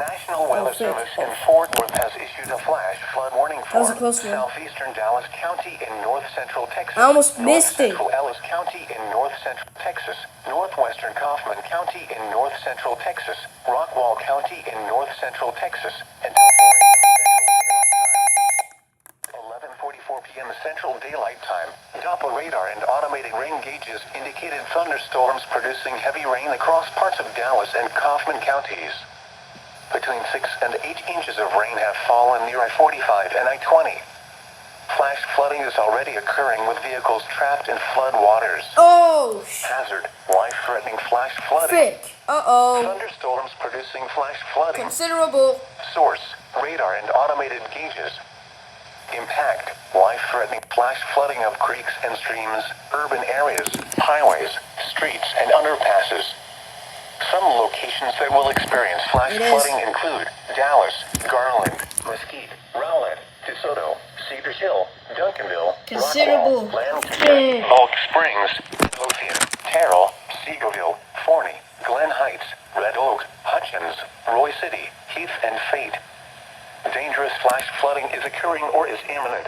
National Weather Service in Fort Worth has issued a flash flood warning for southeastern Dallas County in north-central Texas, I almost missed it. north-central Ellis County in north-central Texas, northwestern Kaufman County in north-central Texas, Rockwall County in north-central Texas, until 11:44 p.m. Central Daylight Time. Doppler radar and automated rain gauges indicated thunderstorms producing heavy rain across parts of Dallas and Kaufman counties. Between 6 and 8 inches of rain have fallen near I-45 and I-20. Flash flooding is already occurring with vehicles trapped in flood waters. Oh, Hazard, life-threatening flash flooding. frick. Uh-oh. Thunderstorms producing flash flooding. Considerable. Source, radar and automated gauges. Impact, life-threatening flash flooding of creeks and streams, urban areas, highways, streets, and underpasses. Some locations that will experience flash flooding include Dallas, Garland, Mesquite, Rowlett, DeSoto, Cedar Hill, Duncanville, Considerable. Rockwall, Lancaster, Oak Springs, Lothian, Terrell, Seagoville, Forney, Glen Heights, Red Oak, Hutchins, Roy City, Heath, and Fate. Dangerous flash flooding is occurring or is imminent.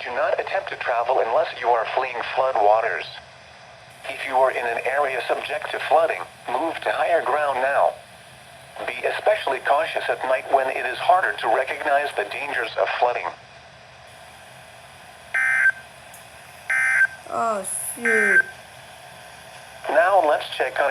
Do not attempt to travel unless you are fleeing flood waters. If you are in an area subject to flooding, move to higher ground now. Be especially cautious at night when it is harder to recognize the dangers of flooding. Oh, shoot. Now let's check on